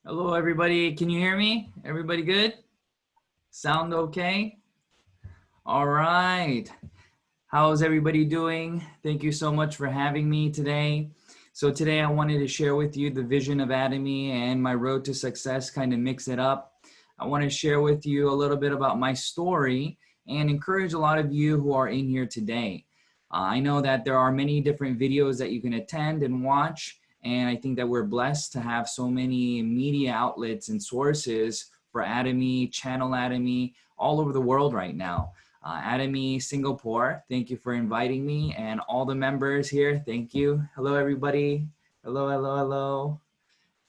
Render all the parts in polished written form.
Hello, everybody. Can you hear me? Everybody good? Sound okay? All right. How's everybody doing? Thank you so much for having me today. So today I wanted to share with you the vision of Atomy and my road to success, kind of mix it up. I want to share with you a little bit about my story and encourage a lot of you who are in here today. I know that there are many different videos that you can attend and watch, and I think that we're blessed to have so many media outlets and sources for Atomy, Channel Atomy, all over the world right now. Atomy Singapore, thank you for inviting me, and all the members here, thank you. Hello, everybody. Hello, hello, hello.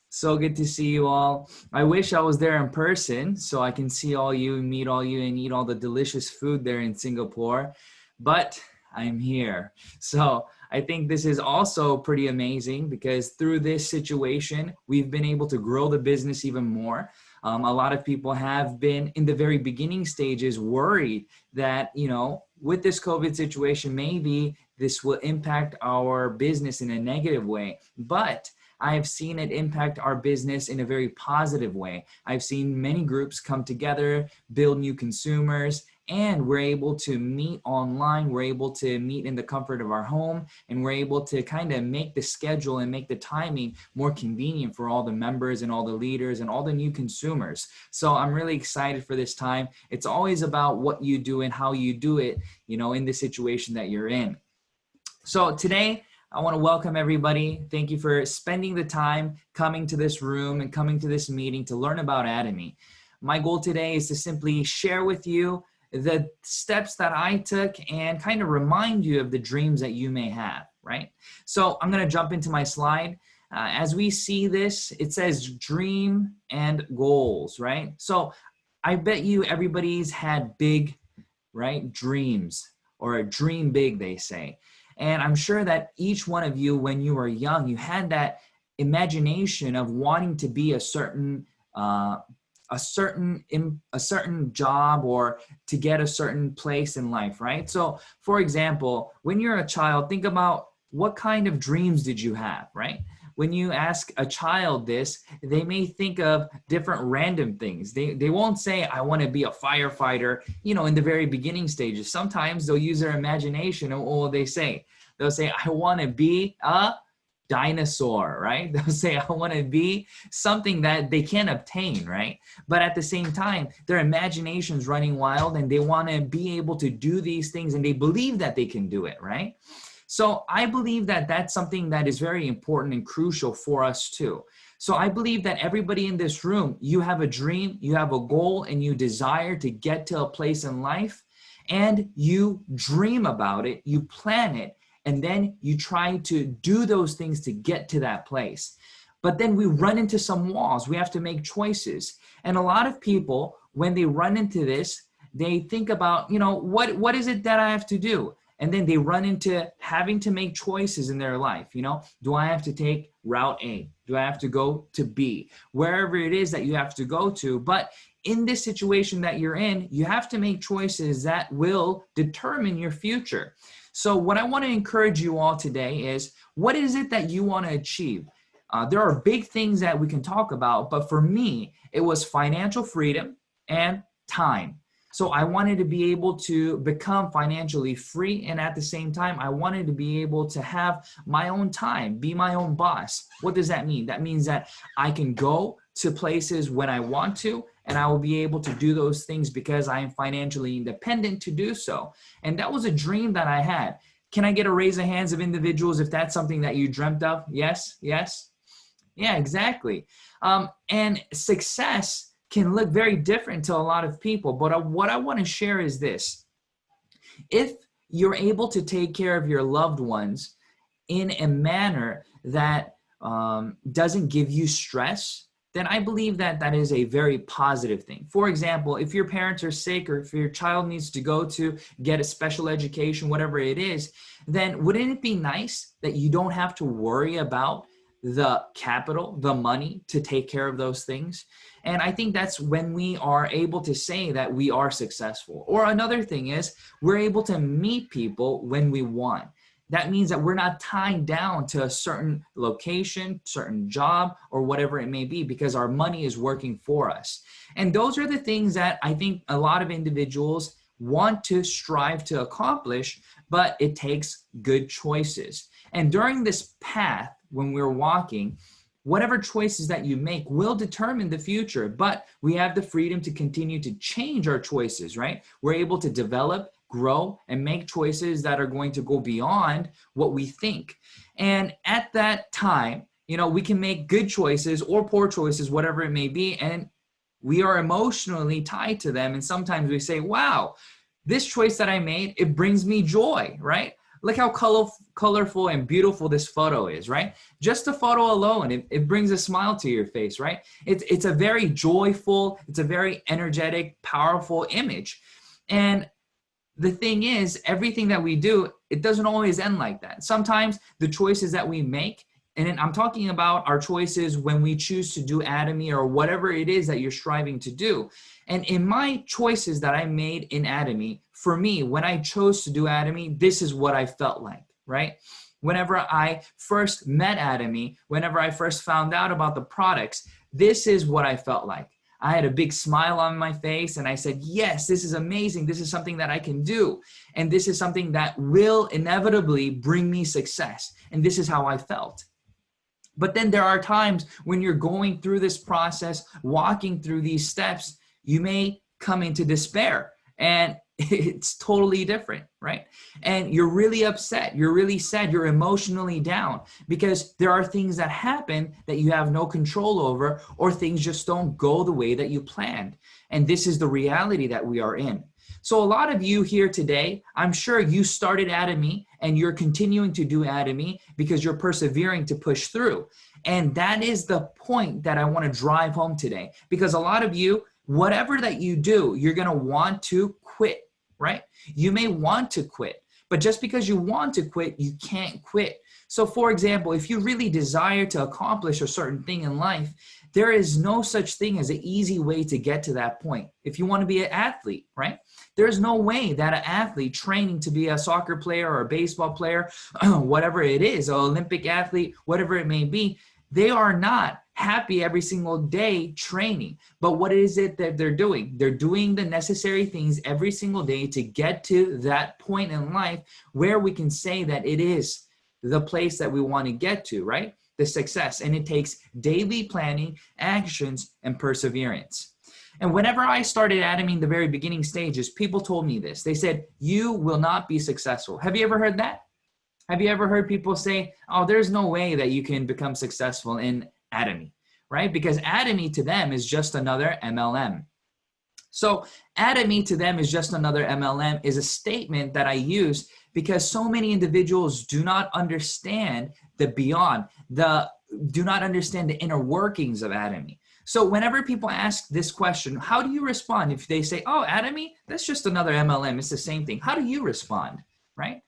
So good to see you all. I wish I was there in person so I can see all you, meet all you, and eat all the delicious food there in Singapore, but I'm here. So I think this is also pretty amazing because through this situation, we've been able to grow the business even more. A lot of people have been in the very beginning stages worried that, with this COVID situation, maybe this will impact our business in a negative way. But I have seen it impact our business in a very positive way. I've seen many groups come together, build new consumers, and we're able to meet online. We're able to meet in the comfort of our home, and we're able to kind of make the schedule and make the timing more convenient for all the members and all the leaders and all the new consumers. So I'm really excited for this time. It's always about what you do and how you do it, in the situation that you're in. So today, I want to welcome everybody. Thank you for spending the time coming to this room and coming to this meeting to learn about Atomy. My goal today is to simply share with you the steps that I took and kind of remind you of the dreams that you may have, right? So I'm going to jump into my slide. As we see this, it says dream and goals, right? So I bet you everybody's had big, right, dreams, or a dream big, they say. And I'm sure that each one of you, when you were young, you had that imagination of wanting to be a certain job or to get a certain place in life, right? So for example, when you're a child, think about what kind of dreams did you have, right? When you ask a child this, they may think of different random things. They won't say, I want to be a firefighter, in the very beginning stages. Sometimes they'll use their imagination, and what will they say? They'll say, I want to be a dinosaur, right? They'll say, I want to be something that they can't obtain, right? But at the same time, their imagination's running wild and they want to be able to do these things and they believe that they can do it, right? So I believe that that's something that is very important and crucial for us too. So I believe that everybody in this room, you have a dream, you have a goal, and you desire to get to a place in life, and you dream about it, you plan it, and then you try to do those things to get to that place. But then we run into some walls. We have to make choices. And a lot of people, when they run into this, they think about, what is it that I have to do? And then they run into having to make choices in their life. Do I have to take route A? Do I have to go to B? Wherever it is that you have to go to. But in this situation that you're in, you have to make choices that will determine your future. So what I want to encourage you all today is, what is it that you want to achieve? There are big things that we can talk about, but for me, it was financial freedom and time. So I wanted to be able to become financially free, and at the same time, I wanted to be able to have my own time, be my own boss. What does that mean? That means that I can go to places when I want to, and I will be able to do those things because I am financially independent to do so. And that was a dream that I had. Can I get a raise of hands of individuals if that's something that you dreamt of? Yes, yes. Yeah, exactly. And success can look very different to a lot of people. But what I want to share is this. If you're able to take care of your loved ones in a manner that doesn't give you stress, then I believe that that is a very positive thing. For example, if your parents are sick or if your child needs to go to get a special education, whatever it is, then wouldn't it be nice that you don't have to worry about the capital, the money to take care of those things? And I think that's when we are able to say that we are successful. Or another thing is, we're able to meet people when we want. That means that we're not tied down to a certain location, certain job, or whatever it may be, because our money is working for us. And those are the things that I think a lot of individuals want to strive to accomplish, but it takes good choices. And during this path, when we're walking, whatever choices that you make will determine the future, but we have the freedom to continue to change our choices, right? We're able to develop, grow, and make choices that are going to go beyond what we think. And at that time, we can make good choices or poor choices, whatever it may be, and we are emotionally tied to them. And sometimes we say, wow, this choice that I made, it brings me joy, right? Look how colorful and beautiful this photo is, right? Just the photo alone, it brings a smile to your face, right? It's a very joyful, it's a very energetic, powerful image. And the thing is, everything that we do, it doesn't always end like that. Sometimes the choices that we make, and I'm talking about our choices when we choose to do Atomy or whatever it is that you're striving to do. And in my choices that I made in Atomy, for me, when I chose to do Atomy, this is what I felt like, right? Whenever I first met Atomy, whenever I first found out about the products, this is what I felt like. I had a big smile on my face and I said, yes, this is amazing. This is something that I can do. And this is something that will inevitably bring me success. And this is how I felt. But then there are times when you're going through this process, walking through these steps, you may come into despair and it's totally different, right? And you're really upset, you're really sad, you're emotionally down because there are things that happen that you have no control over, or things just don't go the way that you planned. And this is the reality that we are in. So a lot of you here today, I'm sure you started Atomy and you're continuing to do Atomy because you're persevering to push through. And that is the point that I want to drive home today, because a lot of you, whatever that you do, you're going to want to quit, right? You may want to quit, but just because you want to quit, you can't quit. So for example, if you really desire to accomplish a certain thing in life, there is no such thing as an easy way to get to that point. If you want to be an athlete, right? There's no way that an athlete training to be a soccer player or a baseball player, whatever it is, an Olympic athlete, whatever it may be, they are not happy every single day training. But what is it that they're doing? They're doing the necessary things every single day to get to that point in life where we can say that it is the place that we want to get to, right? The success. And it takes daily planning, actions, and perseverance. And whenever I started Atomy in the very beginning stages, people told me this. They said, you will not be successful. Have you ever heard that? Have you ever heard people say, oh, there's no way that you can become successful in Atomy, right? Because Atomy to them is just another MLM. So Atomy to them is just another MLM is a statement that I use because so many individuals do not understand the beyond, do not understand the inner workings of Atomy. So whenever people ask this question, how do you respond? If they say, oh, Atomy, that's just another MLM, it's the same thing. How do you respond, right?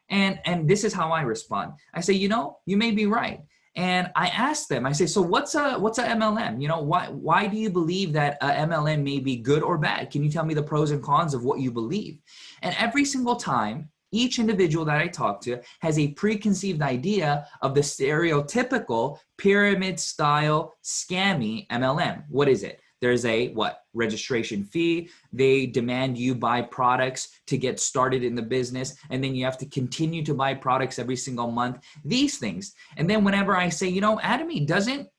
And this is how I respond. I say, you may be right. And I ask them, I say, so what's a MLM? Why do you believe that a MLM may be good or bad? Can you tell me the pros and cons of what you believe? And every single time, each individual that I talk to has a preconceived idea of the stereotypical pyramid style scammy MLM. What is it? There's a registration fee. They demand you buy products to get started in the business. And then you have to continue to buy products every single month, these things. And then whenever I say, Atomy doesn't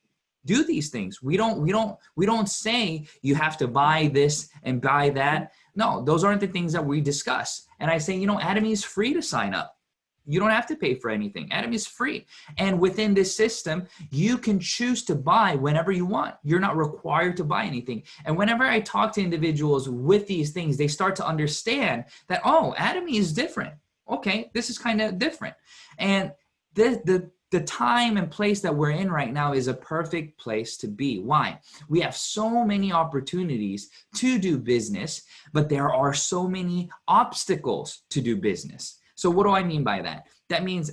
do these things. We don't say you have to buy this and buy that. No, those aren't the things that we discuss. And I say, Atomy is free to sign up. You don't have to pay for anything. Atomy is free. And within this system, you can choose to buy whenever you want. You're not required to buy anything. And whenever I talk to individuals with these things, they start to understand that, oh, Atomy is different. Okay, this is kind of different. And the time and place that we're in right now is a perfect place to be. Why? We have so many opportunities to do business, but there are so many obstacles to do business. So what do I mean by that? That means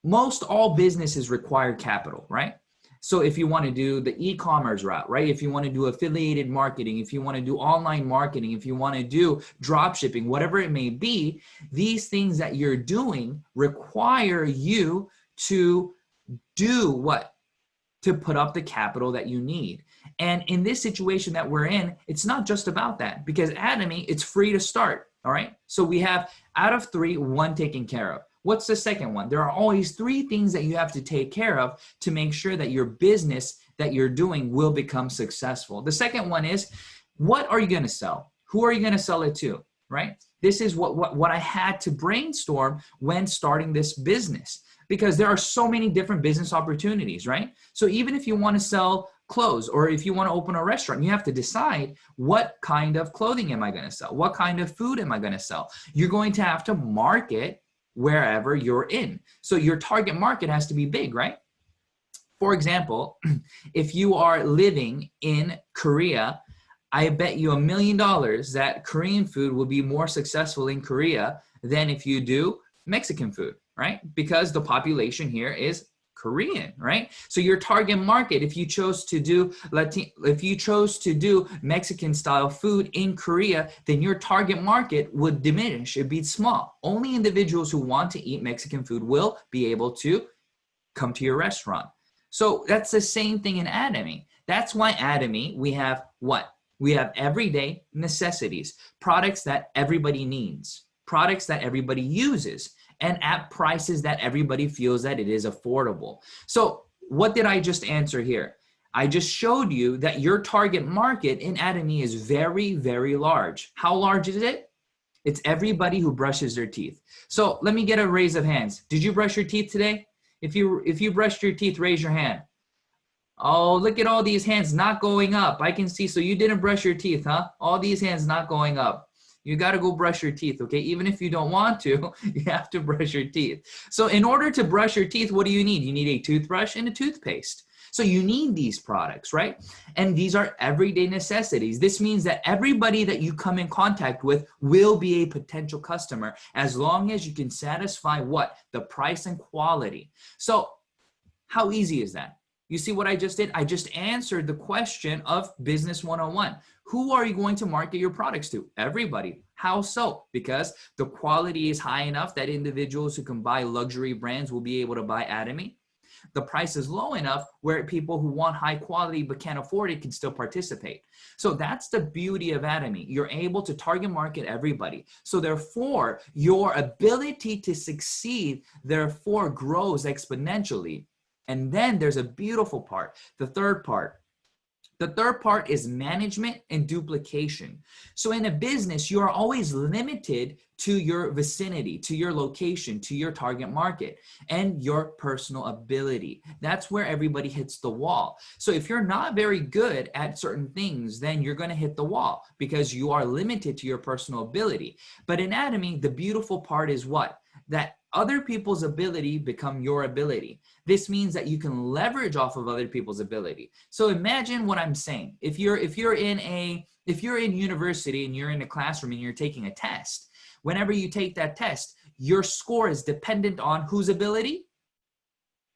most all businesses require capital, right? So if you want to do the e-commerce route, right? If you want to do affiliated marketing, if you want to do online marketing, if you want to do drop shipping, whatever it may be, these things that you're doing require you to do what? To put up the capital that you need. And in this situation that we're in, it's not just about that, because Atomy, it's free to start. All right. So we have out of 3, 1 taken care of. What's the second one? There are always 3 things that you have to take care of to make sure that your business that you're doing will become successful. The second one is, what are you going to sell? Who are you going to sell it to? Right? This is what I had to brainstorm when starting this business, because there are so many different business opportunities, right? So even if you want to sell clothes, or if you want to open a restaurant, you have to decide, what kind of clothing am I going to sell? What kind of food am I going to sell? You're going to have to market wherever you're in. So your target market has to be big, right? For example, if you are living in Korea, I bet you $1 million that Korean food will be more successful in Korea than if you do Mexican food, right? Because the population here is Korean, right? So your target market, if you chose to do Mexican style food in Korea, then your target market would diminish. It'd be small. Only individuals who want to eat Mexican food will be able to come to your restaurant. So that's the same thing in Atomy. That's why Atomy, we have what? We have everyday necessities, products that everybody needs, products that everybody uses, and at prices that everybody feels that it is affordable. So what did I just answer here? I just showed you that your target market in Atomy is very, very large. How large is it? It's everybody who brushes their teeth. So let me get a raise of hands. Did you brush your teeth today? If you brushed your teeth, raise your hand. Oh, look at all these hands not going up. I can see. So you didn't brush your teeth, huh? All these hands not going up. You got to go brush your teeth, okay? Even if you don't want to, you have to brush your teeth. So in order to brush your teeth, what do you need? You need a toothbrush and a toothpaste. So you need these products, right? And these are everyday necessities. This means that everybody that you come in contact with will be a potential customer, as long as you can satisfy what? The price and quality. So how easy is that? You see what I just did? I just answered the question of Business 101. Who are you going to market your products to? Everybody. How so? Because the quality is high enough that individuals who can buy luxury brands will be able to buy Atomy. The price is low enough where people who want high quality but can't afford it can still participate. So that's the beauty of Atomy. You're able to target market everybody. So therefore, your ability to succeed therefore grows exponentially. And then there's a beautiful part, the third part. The third part is management and duplication. So in a business, you are always limited to your vicinity, to your location, to your target market, and your personal ability. That's where everybody hits the wall. So if you're not very good at certain things, then you're going to hit the wall because you are limited to your personal ability. But in Atomy, the beautiful part is what? That other people's ability become your ability. This means that you can leverage off of other people's ability. So imagine what I'm saying. If you're in university and you're in a classroom and you're taking a test, whenever you take that test, your score is dependent on whose ability?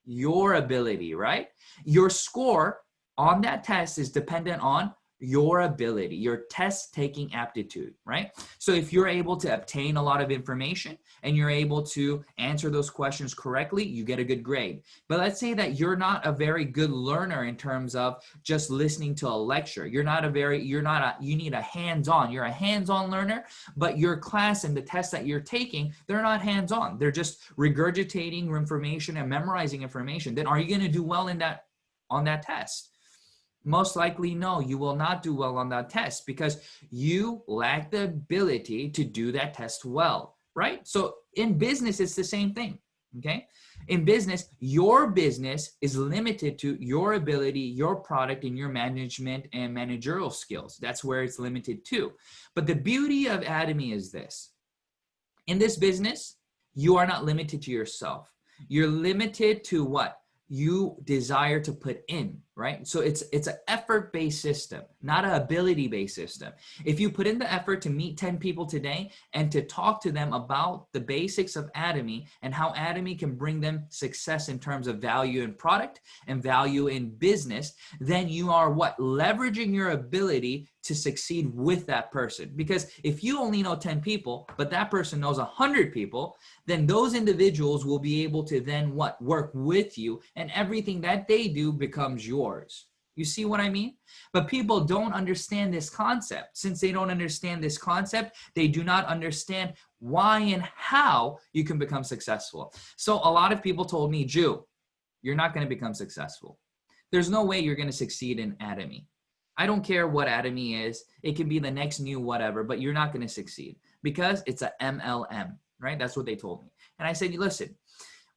Your ability, right? Your score on that test is dependent on your ability, your test taking aptitude, right? So if you're able to obtain a lot of information and you're able to answer those questions correctly, you get a good grade. But let's say that you're not a very good learner in terms of just listening to a lecture. You're a hands-on learner, but your class and the tests that you're taking, they're not hands-on. They're just regurgitating information and memorizing information. Then are you going to do well on that test? Most likely, no, you will not do well on that test because you lack the ability to do that test well, right? So in business, it's the same thing, okay? In business, your business is limited to your ability, your product, and your management and managerial skills. That's where it's limited to. But the beauty of Atomy is this. In this business, you are not limited to yourself. You're limited to what you desire to put in. right? So it's an effort-based system, not an ability-based system. If you put in the effort to meet 10 people today and to talk to them about the basics of Atomy and how Atomy can bring them success in terms of value in product and value in business, then you are what? Leveraging your ability to succeed with that person. Because if you only know 10 people, but that person knows 100 people, then those individuals will be able to then what? Work with you, and everything that they do becomes yours. You see what I mean? But people don't understand this concept. Since they don't understand this concept, they do not understand why and how you can become successful. So a lot of people told me, Jew, you're not going to become successful. There's no way you're going to succeed in Atomy. I don't care what Atomy is. It can be the next new whatever, but you're not going to succeed because it's a MLM. Right? That's what they told me. And I said, listen,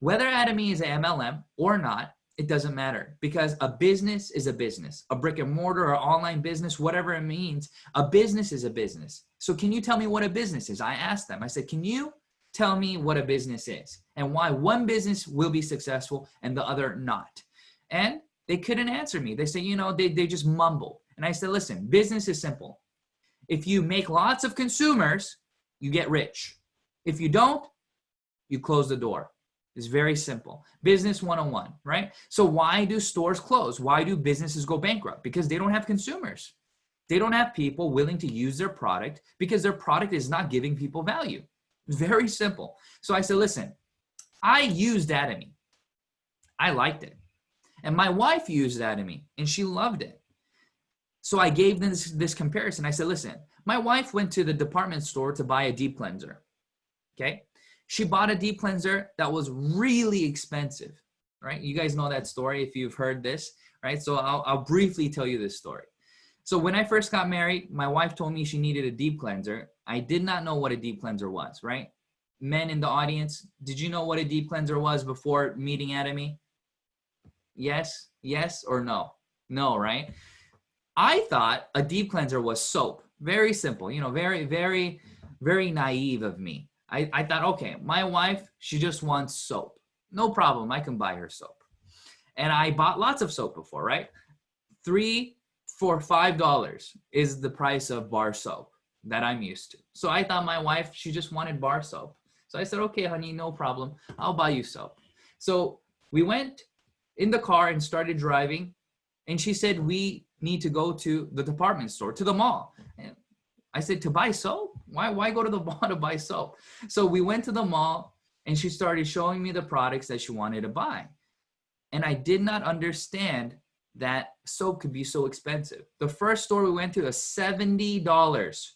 whether Atomy is an MLM or not, it doesn't matter, because a business is a business. A brick and mortar or online business, whatever it means, a business is a business. So can you tell me what a business is? I asked them. I said, can you tell me what a business is and why one business will be successful and the other not? And they couldn't answer me. They say, they just mumble. And I said, listen, business is simple. If you make lots of consumers, you get rich. If you don't, you close the door. It's very simple. Business 101, right? So why do stores close? Why do businesses go bankrupt? Because they don't have consumers. They don't have people willing to use their product because their product is not giving people value. It's very simple. So I said, listen, I used Atomy. I liked it. And my wife used Atomy and she loved it. So I gave them this comparison. I said, listen, my wife went to the department store to buy a deep cleanser. Okay. She bought a deep cleanser that was really expensive, right? You guys know that story if you've heard this, right? So I'll briefly tell you this story. So when I first got married, my wife told me she needed a deep cleanser. I did not know what a deep cleanser was, right? Men in the audience, did you know what a deep cleanser was before meeting Atomy? Yes, yes, or no? No, right? I thought a deep cleanser was soap. Very simple, very, very, very naive of me. I thought, okay, my wife, she just wants soap. No problem, I can buy her soap. And I bought lots of soap before, right? 3 for $5 is the price of bar soap that I'm used to. So I thought my wife, she just wanted bar soap. So I said, okay, honey, no problem. I'll buy you soap. So we went in the car and started driving. And she said, we need to go to the department store, to the mall. And I said, to buy soap? Why go to the mall to buy soap? So we went to the mall and she started showing me the products that she wanted to buy. And I did not understand that soap could be so expensive. The first store we went to was $70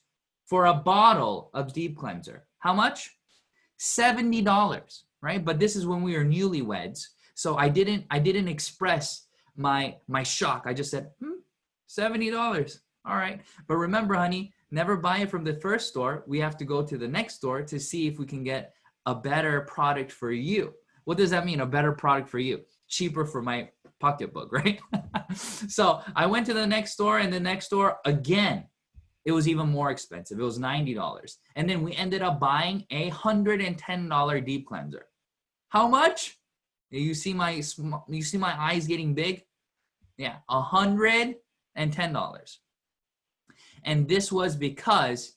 for a bottle of deep cleanser. How much? $70, right? But this is when we were newlyweds. So I didn't express my shock. I just said, $70. All right. But remember, honey, never buy it from the first store. We have to go to the next store to see if we can get a better product for you. What does that mean? A better product for you? Cheaper for my pocketbook, right? So I went to the next store, and the next store, again, it was even more expensive. It was $90. And then we ended up buying a $110 deep cleanser. How much? You see my eyes getting big? Yeah, $110. And this was because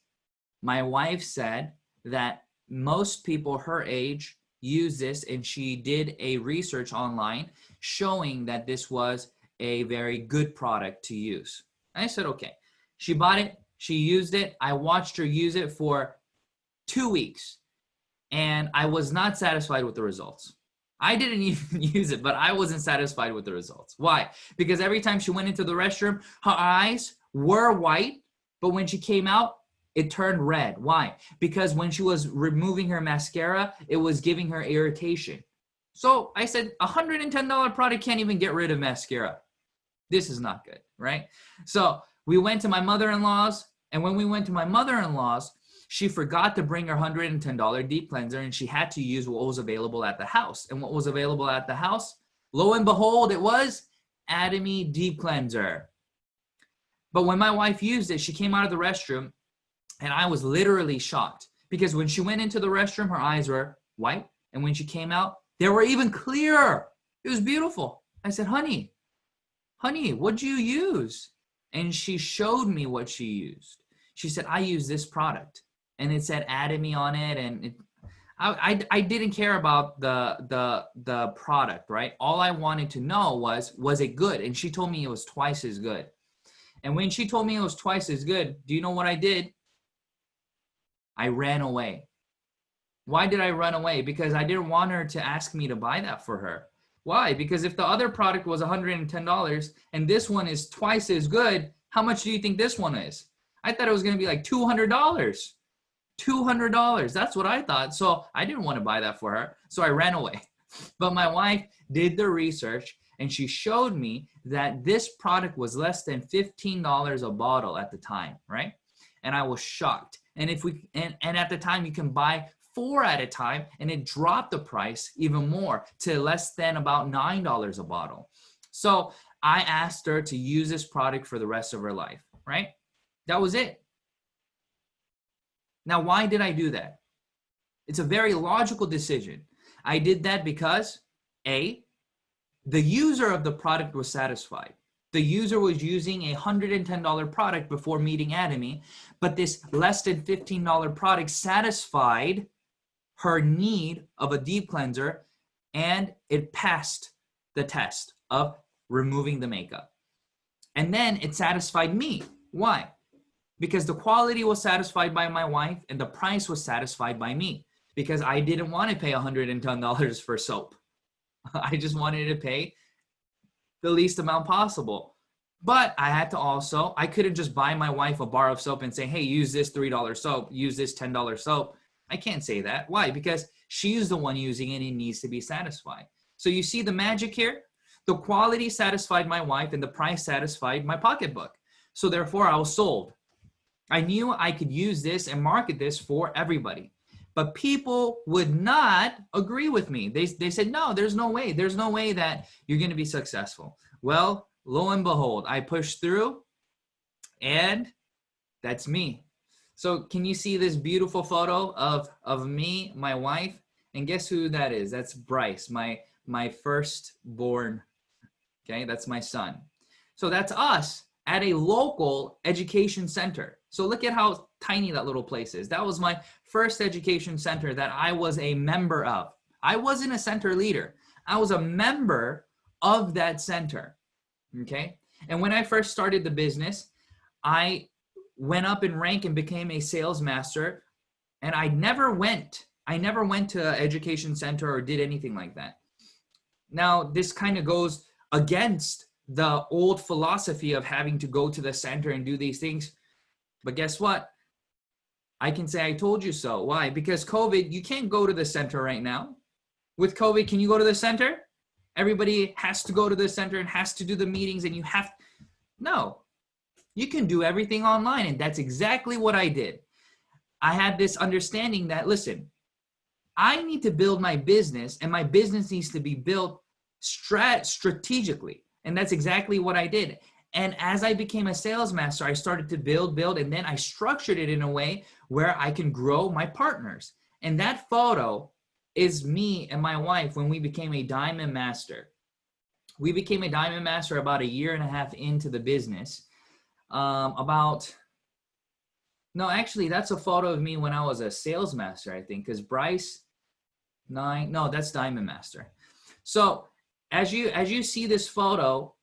my wife said that most people her age use this, and she did a research online showing that this was a very good product to use. I said, okay. She bought it. She used it. I watched her use it for 2 weeks, and I was not satisfied with the results. I didn't even use it, but I wasn't satisfied with the results. Why? Because every time she went into the restroom, her eyes were white, but when she came out, it turned red. Why? Because when she was removing her mascara, it was giving her irritation. So I said, $110 product can't even get rid of mascara. This is not good, right? So we went to my mother-in-law's, and when we went to my mother-in-law's, she forgot to bring her $110 deep cleanser, and she had to use what was available at the house. And what was available at the house? Lo and behold, it was Atomy deep cleanser. But when my wife used it, she came out of the restroom, and I was literally shocked, because when she went into the restroom, her eyes were white, and when she came out, they were even clearer. It was beautiful. I said, honey, honey, what'd you use? And she showed me what she used. She said, I use this product. And it said Atomy on it. And I didn't care about the product, right? All I wanted to know was it good? And she told me it was twice as good. And when she told me it was twice as good, do you know what I did? I ran away. Why did I run away? Because I didn't want her to ask me to buy that for her. Why? Because if the other product was $110 and this one is twice as good, how much do you think this one is? I thought it was going to be like $200. $200. That's what I thought. So I didn't want to buy that for her. So I ran away. But my wife did the research and she showed me that this product was less than $15 a bottle at the time, right? And I was shocked. And at the time you can buy 4 at a time, and it dropped the price even more to less than about $9 a bottle. So I asked her to use this product for the rest of her life, right? That was it. Now, why did I do that? It's a very logical decision. I did that because A, the user of the product was satisfied. The user was using a $110 product before meeting Atomy, but this less than $15 product satisfied her need of a deep cleanser, and it passed the test of removing the makeup. And then it satisfied me. Why? Because the quality was satisfied by my wife and the price was satisfied by me, because I didn't want to pay $110 for soap. I just wanted to pay the least amount possible. But I had to also, I couldn't just buy my wife a bar of soap and say, hey, use this $3 soap, use this $10 soap. I can't say that. Why? Because she's the one using it and it needs to be satisfied. So you see the magic here? The quality satisfied my wife and the price satisfied my pocketbook. So therefore I was sold. I knew I could use this and market this for everybody. But people would not agree with me. They said, no, there's no way. There's no way that you're going to be successful. Well, lo and behold, I pushed through and that's me. So can you see this beautiful photo of me, my wife, and guess who that is? That's Bryce, my firstborn. Okay, that's my son. So that's us at a local education center. So look at how tiny that little place is. That was my first education center that I was a member of. I wasn't a center leader. I was a member of that center. Okay, and when I first started the business, I went up in rank and became a sales master, and I never went to an education center or did anything like that. Now, this kind of goes against the old philosophy of having to go to the center and do these things. But guess what? I can say I told you so. Why? Because COVID, you can't go to the center right now. With COVID, can you go to the center? Everybody has to go to the center and has to do the meetings, and you have, no. You can do everything online, and that's exactly what I did. I had this understanding that, listen, I need to build my business, and my business needs to be built strategically, and that's exactly what I did. And as I became a sales master, I started to build, and then I structured it in a way where I can grow my partners. And that photo is me and my wife when we became a diamond master. We became a diamond master about 1.5 years into the business. Actually, that's a photo of me when I was a sales master, I think, because Bryce, that's Diamond Master. So as you see this photo,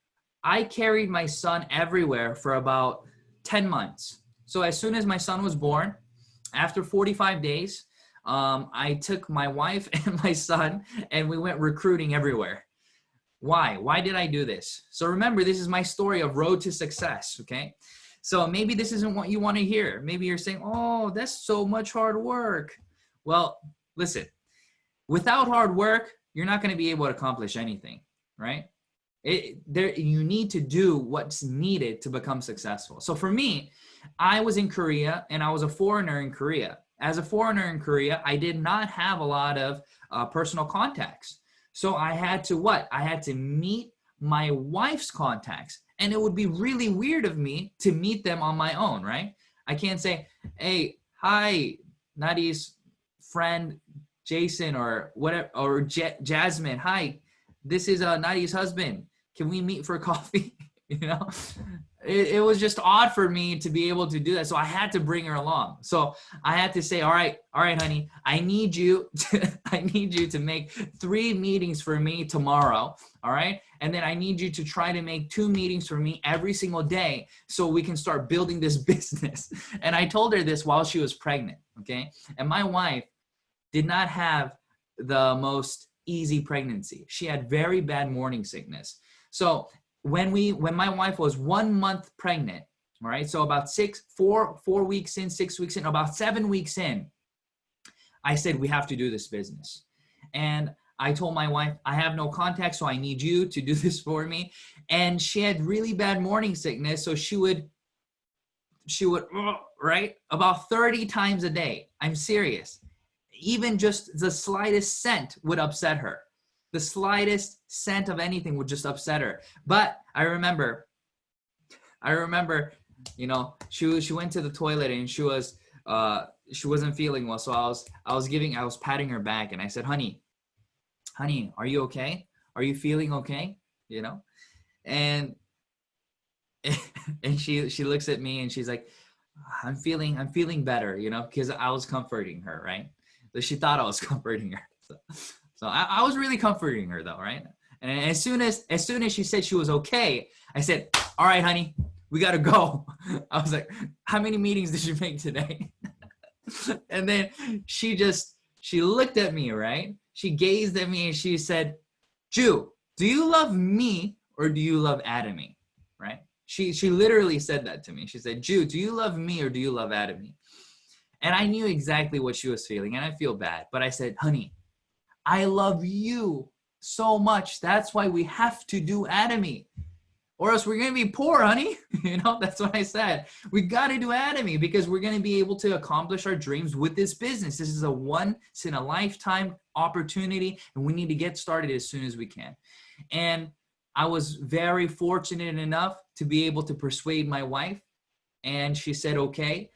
I carried my son everywhere for about 10 months. So as soon as my son was born, after 45 days, I took my wife and my son and we went recruiting everywhere. Why? Why did I do this? So remember, this is my story of road to success, okay? So maybe this isn't what you want to hear. Maybe you're saying, oh, that's so much hard work. Well, listen, without hard work, you're not going to be able to accomplish anything, right? You need to do what's needed to become successful. So for me, I was in Korea and I was a foreigner in Korea. As a foreigner in Korea, I did not have a lot of personal contacts. So I had to what? I had to meet my wife's contacts. And it would be really weird of me to meet them on my own, right? I can't say, hey, hi, Nadi's friend, Jason, or whatever, or Jasmine. Hi, this is Nadi's husband. Can we meet for coffee? you know, it was just odd for me to be able to do that. So I had to bring her along. So I had to say, all right, honey, I need you to make 3 meetings for me tomorrow. All right. And then I need you to try to make 2 meetings for me every single day so we can start building this business. And I told her this while she was pregnant. Okay. And my wife did not have the most easy pregnancy. She had very bad morning sickness. So when my wife was 1 month pregnant, all right, so about 4 weeks in, 6 weeks in, about 7 weeks in, I said, we have to do this business. And I told my wife, I have no contact, so I need you to do this for me. And she had really bad morning sickness, so she would, right, about 30 times a day. I'm serious. Even just the slightest scent would upset her. The slightest scent of anything would just upset her. But I remember, you know, she went to the toilet and she wasn't feeling well. So I was patting her back and I said, honey, are you okay? Are you feeling okay? You know? And she looks at me and she's like, I'm feeling better, you know, because I was comforting her, right? So she thought I was comforting her. So I was really comforting her though, right? And as soon as she said she was okay, I said, all right, honey, we got to go. I was like, how many meetings did you make today? And then she looked at me, right? She gazed at me and she said, Jew, do you love me or do you love Atomy? Right? She literally said that to me. She said, Jew, do you love me or do you love Atomy? And I knew exactly what she was feeling and I feel bad. But I said, honey, I love you so much. That's why we have to do Atomy. Or else we're going to be poor, honey. You know, that's what I said. We got to do Atomy because we're going to be able to accomplish our dreams with this business. This is a once in a lifetime opportunity and we need to get started as soon as we can. And I was very fortunate enough to be able to persuade my wife and she said, okay.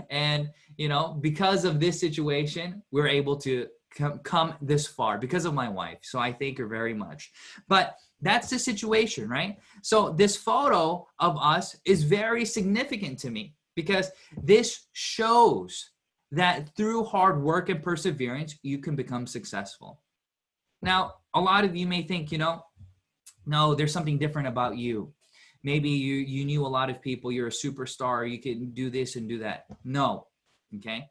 And, you know, because of this situation, we're able to come this far because of my wife. So I thank her very much. But that's the situation, right? So this photo of us is very significant to me because this shows that through hard work and perseverance, you can become successful. Now, a lot of you may think, you know, no, there's something different about you. Maybe you knew a lot of people, you're a superstar, you can do this and do that. No, okay?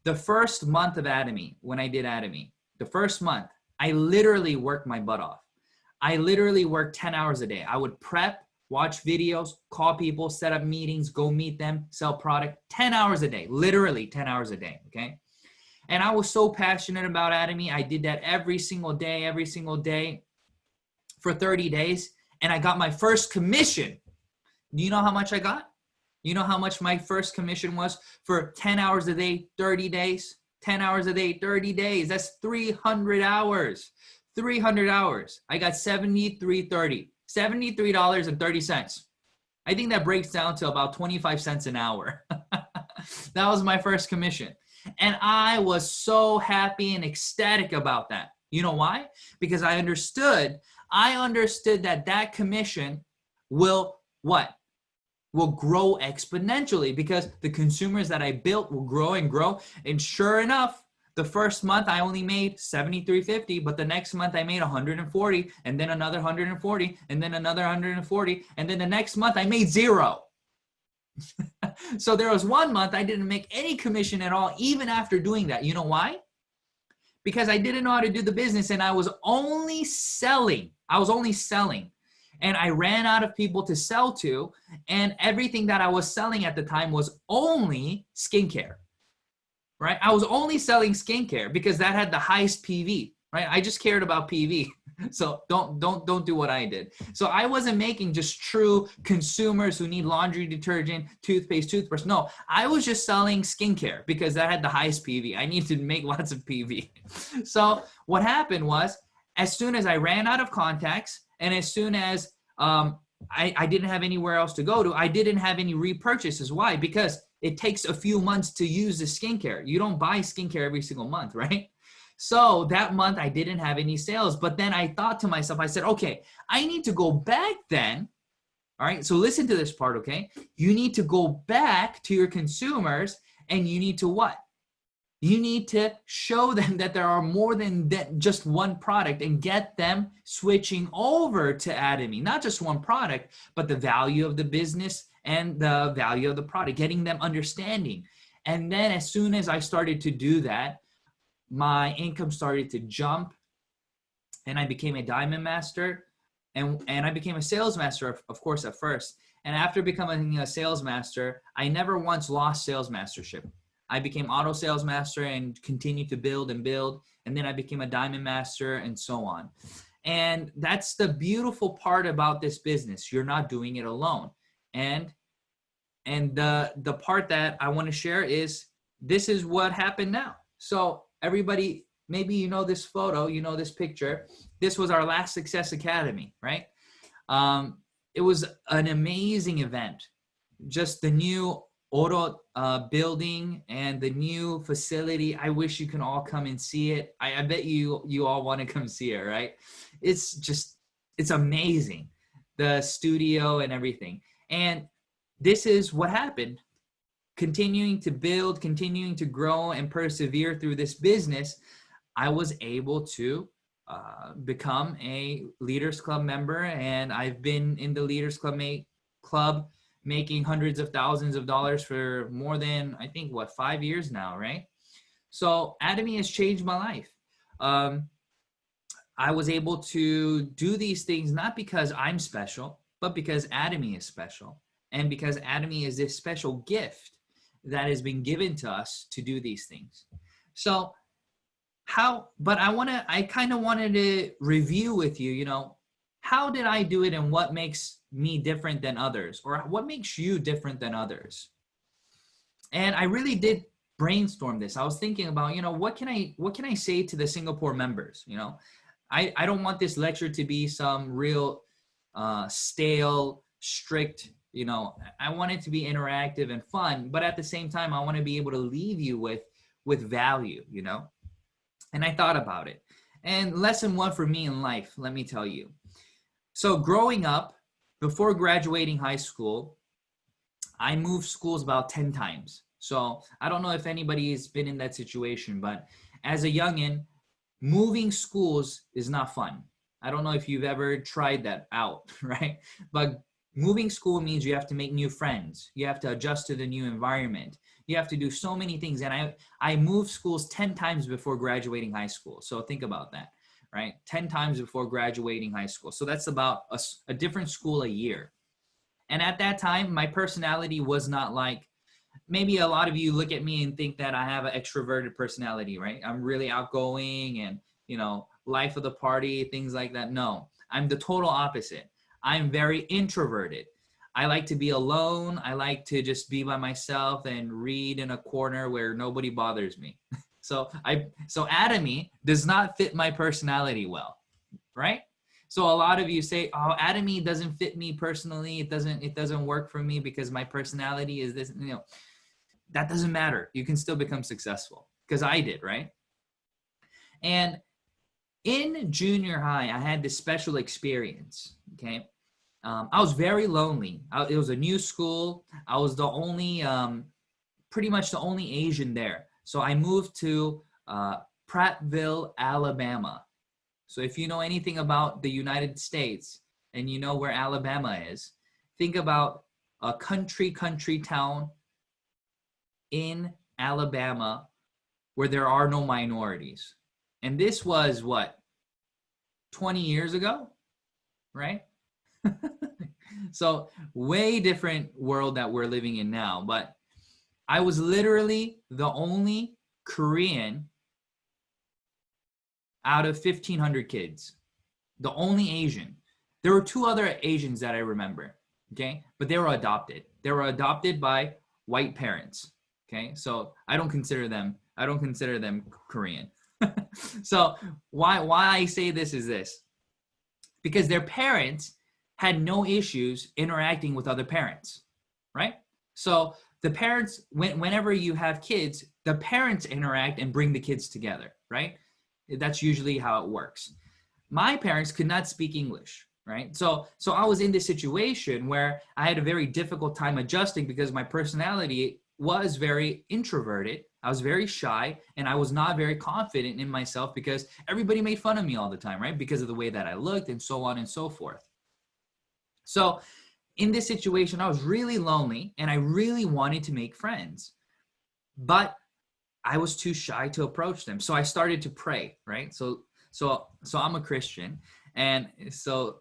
The first month of Atomy, when I did Atomy, the first month, I literally worked my butt off. I literally worked 10 hours a day. I would prep, watch videos, call people, set up meetings, go meet them, sell product, 10 hours a day, literally 10 hours a day, okay? And I was so passionate about Atomy. I did that every single day for 30 days. And I got my first commission. Do you know how much I got? You know how much my first commission was for 10 hours a day, 30 days? 10 hours a day, 30 days. That's 300 hours. 300 hours. I got $73.30. $73.30. I think that breaks down to about 25 cents an hour. That was my first commission. And I was so happy and ecstatic about that. You know why? Because I understood that commission will what? Will grow exponentially because the consumers that I built will grow and grow. And sure enough, the first month I only made $73.50, but the next month I made $140, and then another $140, and then another $140, and then the next month I made $0. So there was 1 month I didn't make any commission at all, even after doing that. You know why? Because I didn't know how to do the business and I was only selling. And I ran out of people to sell to, and everything that I was selling at the time was only skincare, right? I was only selling skincare because that had the highest PV, right? I just cared about PV. So don't do what I did. So I wasn't making just true consumers who need laundry detergent, toothpaste, toothbrush. No, I was just selling skincare because that had the highest PV. I needed to make lots of PV. So what happened was, as soon as I ran out of contacts and as soon as I didn't have anywhere else to go to, I didn't have any repurchases. Why? Because it takes a few months to use the skincare. You don't buy skincare every single month, right? So that month I didn't have any sales, but then I thought to myself, I said, okay, I need to go back then All right, so listen to this part, okay? You need to go back to your consumers and you need to what? You need to show them that there are more than just one product and get them switching over to Atomy. Not just one product, but the value of the business and the value of the product, getting them understanding. And then as soon as I started to do that, my income started to jump and I became a diamond master and I became a sales master, of course, at first. And after becoming a sales master, I never once lost sales mastership. I became auto sales master and continued to build and build. And then I became a diamond master and so on. And that's the beautiful part about this business. You're not doing it alone. And the part that I want to share is this is what happened now. So everybody, maybe you know this photo, you know this picture. This was our last Success Academy, right? It was an amazing event. Just the new auto building and the new facility. I wish you can all come and see it. I bet you all want to come see it, right? It's amazing. The studio and everything. And this is what happened. Continuing to build, continuing to grow and persevere through this business, I was able to become a Leaders Club member, and I've been in the Leaders Club making hundreds of thousands of dollars for more than, I think, 5 years now, right? So Atomy has changed my life. I was able to do these things not because I'm special, but because Atomy is special, and because Atomy is this special gift that has been given to us to do these things. So I kind of wanted to review with you, how did I do it and what makes me different than others, or what makes you different than others? And I really did brainstorm this. I was thinking about, what can I say to the Singapore members? I don't want this lecture to be some real stale, strict, I want it to be interactive and fun, but at the same time, I want to be able to leave you with value, And I thought about it. And lesson 1 for me in life, let me tell you. So growing up, before graduating high school, I moved schools about 10 times. So I don't know if anybody has been in that situation, but as a youngin', moving schools is not fun. I don't know if you've ever tried that out, right? But moving school means you have to make new friends. You have to adjust to the new environment. You have to do so many things. And I moved schools 10 times before graduating high school. So think about that, right? 10 times before graduating high school. So that's about a different school a year. And at that time, my personality was not like, maybe a lot of you look at me and think that I have an extroverted personality, right? I'm really outgoing and, life of the party, things like that. No, I'm the total opposite. I'm very introverted. I like to be alone. I like to just be by myself and read in a corner where nobody bothers me. So Atomy does not fit my personality well, right? So a lot of you say, oh, Atomy doesn't fit me personally. It doesn't work for me because my personality is this, that doesn't matter. You can still become successful because I did, right? And in junior high, I had this special experience, okay? I was very lonely. It was a new school. I was the only, pretty much the only Asian there. So I moved to Prattville, Alabama. So if you know anything about the United States and you know where Alabama is, think about a country town in Alabama where there are no minorities. And this was what, 20 years ago, right? So way different world that we're living in now. But I was literally the only Korean out of 1,500 kids, the only Asian. There were 2 other Asians that I remember, okay? But they were adopted. They were adopted by white parents, okay? So I don't consider them Korean. So why I say this is this, because their parents had no issues interacting with other parents, right? So the parents, whenever you have kids, the parents interact and bring the kids together, right? That's usually how it works. My parents could not speak English. right? So I was in this situation where I had a very difficult time adjusting because my personality was very introverted. I was very shy, and I was not very confident in myself because everybody made fun of me all the time, right? Because of the way that I looked and so on and so forth. So in this situation, I was really lonely and I really wanted to make friends, but I was too shy to approach them. So I started to pray, right? So I'm a Christian, and so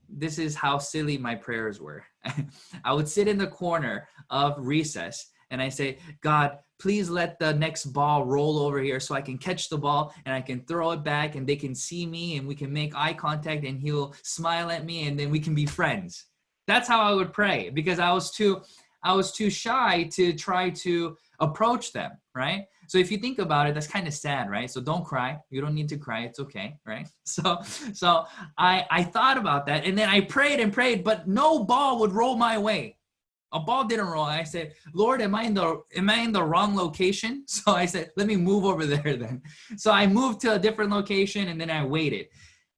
this is how silly my prayers were. I would sit in the corner of recess and I say, God, please let the next ball roll over here so I can catch the ball and I can throw it back and they can see me and we can make eye contact and he'll smile at me and then we can be friends. That's how I would pray because I was too shy to try to approach them, right? So if you think about it, that's kind of sad, right? So don't cry. You don't need to cry. It's okay, right? So I thought about that, and then I prayed and prayed, but no ball would roll my way. A ball didn't roll. I said, Lord, am I in the wrong location? So I said, let me move over there then. So I moved to a different location, and then I waited,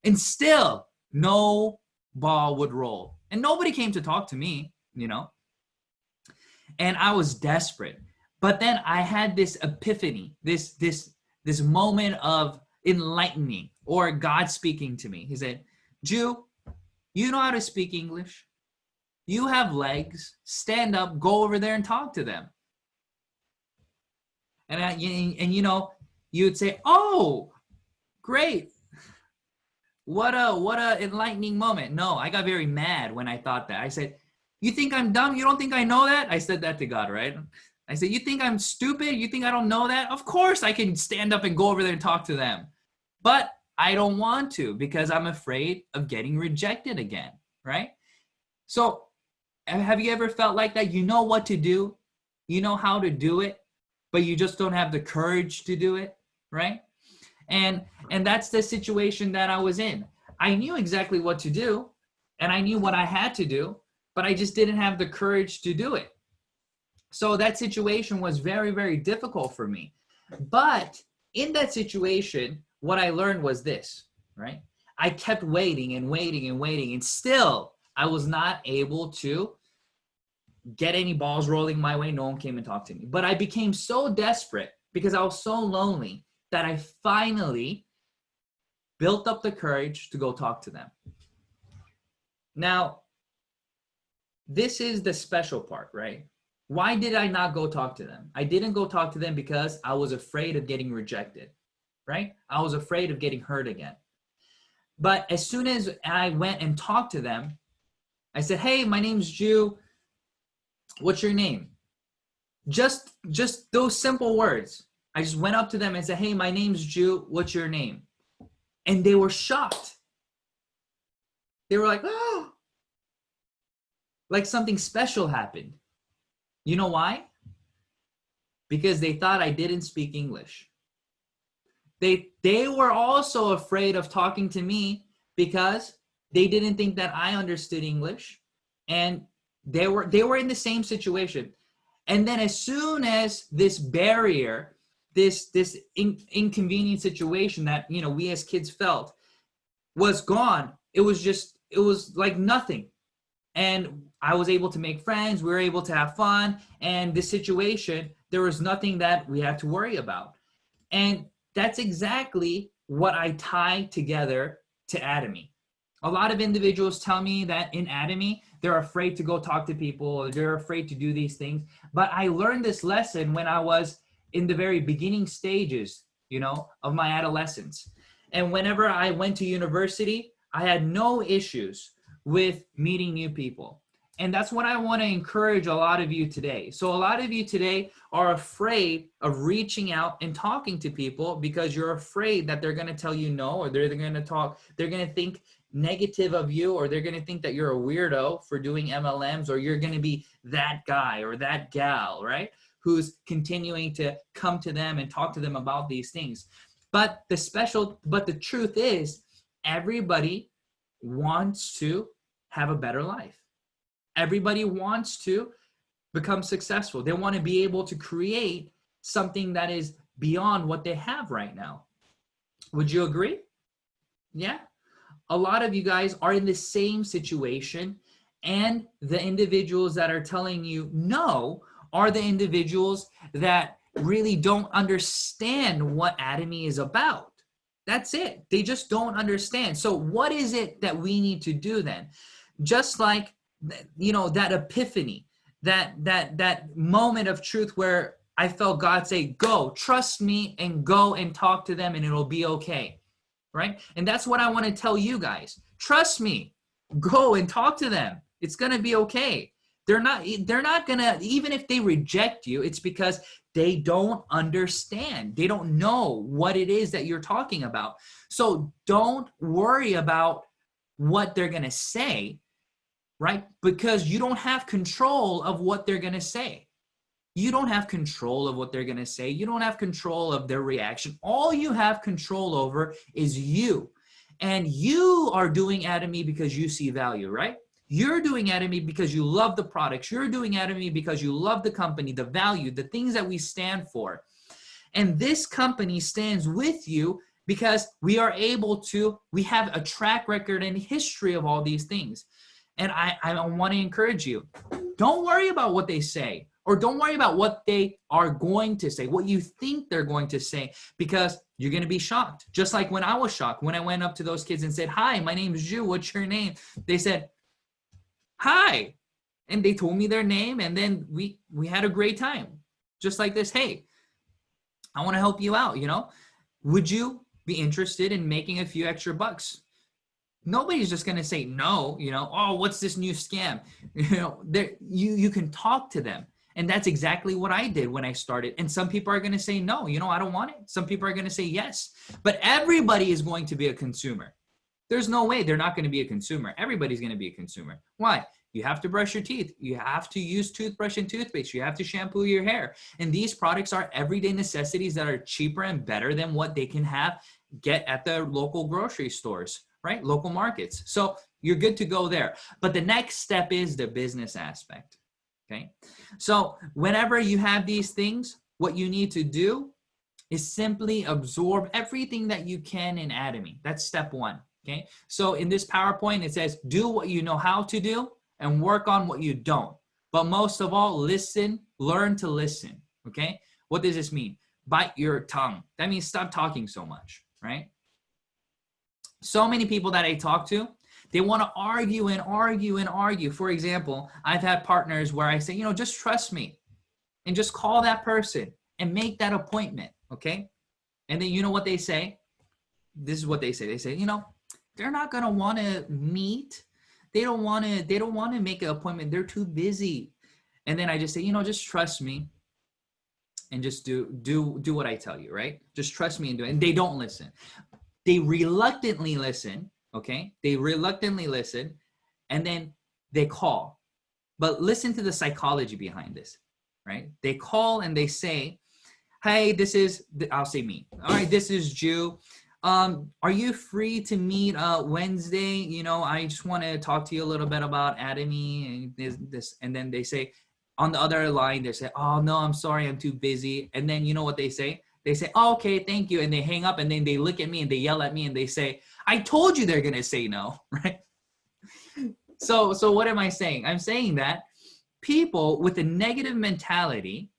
and still no ball would roll, and nobody came to talk to me, and I was desperate. But then I had this epiphany, this moment of enlightening, or God speaking to me. He said, Jew, you know how to speak English. You have legs. Stand up, go over there and talk to them. And you would say, oh, great. What a enlightening moment. No, I got very mad when I thought that. I said, you think I'm dumb? You don't think I know that? I said that to God, right? I said, you think I'm stupid? You think I don't know that? Of course I can stand up and go over there and talk to them. But I don't want to because I'm afraid of getting rejected again, right? So have you ever felt like that? You know what to do. You know how to do it, but you just don't have the courage to do it, right? And that's the situation that I was in. I knew exactly what to do, and I knew what I had to do, but I just didn't have the courage to do it. So that situation was very, very difficult for me. But in that situation, what I learned was this, right? I kept waiting and waiting and waiting, and still I was not able to get any balls rolling my way. No one came and talked to me. But I became so desperate because I was so lonely that I finally built up the courage to go talk to them. Now, this is the special part, right? Why did I not go talk to them? I didn't go talk to them because I was afraid of getting rejected, right? I was afraid of getting hurt again. But as soon as I went and talked to them, I said, hey, my name's Jew. What's your name? Just those simple words. I just went up to them and said, hey, my name's Jew. What's your name? And they were shocked. They were like, oh, like something special happened. You know why? Because they thought I didn't speak English. They were also afraid of talking to me because they didn't think that I understood English, and they were in the same situation. And then as soon as this barrier, this inconvenient situation that we as kids felt was gone, it was like nothing. And I was able to make friends. We were able to have fun. And this situation, there was nothing that we had to worry about. And that's exactly what I tie together to Atomy. A lot of individuals tell me that in Atomy, they're afraid to go talk to people, or they're afraid to do these things. But I learned this lesson when I was in the very beginning stages, of my adolescence. And whenever I went to university, I had no issues with meeting new people. And that's what I want to encourage a lot of you today. So a lot of you today are afraid of reaching out and talking to people because you're afraid that they're going to tell you no, or they're going to think negative of you, or they're going to think that you're a weirdo for doing MLMs, or you're going to be that guy or that gal, right? Who's continuing to come to them and talk to them about these things. But the truth is, everybody wants to have a better life. Everybody wants to become successful. They want to be able to create something that is beyond what they have right now. Would you agree? Yeah. a lot of you guys are in the same situation, and the individuals that are telling you no are the individuals that really don't understand what Atomy is about. That's it. They just don't understand. So what is it that we need to do then? Just like, you know, that epiphany, that moment of truth where I felt God say, go, trust me, and go and talk to them and it'll be okay, right? And that's what I want to tell you guys. Trust me, go and talk to them. It's going to be okay. They're not going to, even if they reject you, it's because they don't understand. They don't know what it is that you're talking about. So don't worry about what they're going to say, right? Because you don't have control of what they're going to say. You don't have control of what they're going to say. You don't have control of their reaction. All you have control over is you. And you are doing Atomy because you see value, right? You're doing Atomy because you love the products. You're doing Atomy because you love the company, the value, the things that we stand for. And this company stands with you because we are able to, we have a track record and history of all these things. And I want to encourage you, don't worry about what they say, or don't worry about what they are going to say, what you think they're going to say, because you're going to be shocked. Just like when I was shocked, when I went up to those kids and said, hi, my name is Ju, what's your name? They said, hi. And they told me their name, and then we had a great time. Just like this, hey, I want to help you out, you know? Would you be interested in making a few extra bucks? Nobody's just going to say no, you know, oh, what's this new scam? You know, you can talk to them. And that's exactly what I did when I started. And some people are going to say, no, you know, I don't want it. Some people are going to say yes. But everybody is going to be a consumer. There's no way they're not going to be a consumer. Everybody's going to be a consumer. Why? You have to brush your teeth. You have to use toothbrush and toothpaste. You have to shampoo your hair. And these products are everyday necessities that are cheaper and better than what they can get at the local grocery stores, right? Local markets. So you're good to go there. But the next step is the business aspect. Okay. So whenever you have these things, what you need to do is simply absorb everything that you can in Atomy. That's step one. Okay. So in this PowerPoint, it says, do what you know how to do and work on what you don't. But most of all, listen, learn to listen. Okay. What does this mean? Bite your tongue. That means stop talking so much, right? So many people that I talk to, they want to argue and argue and argue. For example, I've had partners where I say, you know, just trust me and just call that person and make that appointment. Okay. And then you know what they say? This is what they say. They say, you know, they're not going to want to meet. They don't want to make an appointment. They're too busy. And then I just say, you know, just trust me and just do what I tell you, right? Just trust me and do it. And they don't listen. They reluctantly listen. Okay. They reluctantly listen and then they call, but listen to the psychology behind this, right? They call and they say, hey, this is, I'll say me. All right. This is Ju. Are you free to meet Wednesday? You know, I just want to talk to you a little bit about Atomy and this. And then they say on the other line, they say, oh no, I'm sorry. I'm too busy. And then you know what they say? They say, oh, okay, thank you. And they hang up and then they look at me and they yell at me and they say, I told you they're going to say no, right? So what am I saying? I'm saying that people with a negative mentality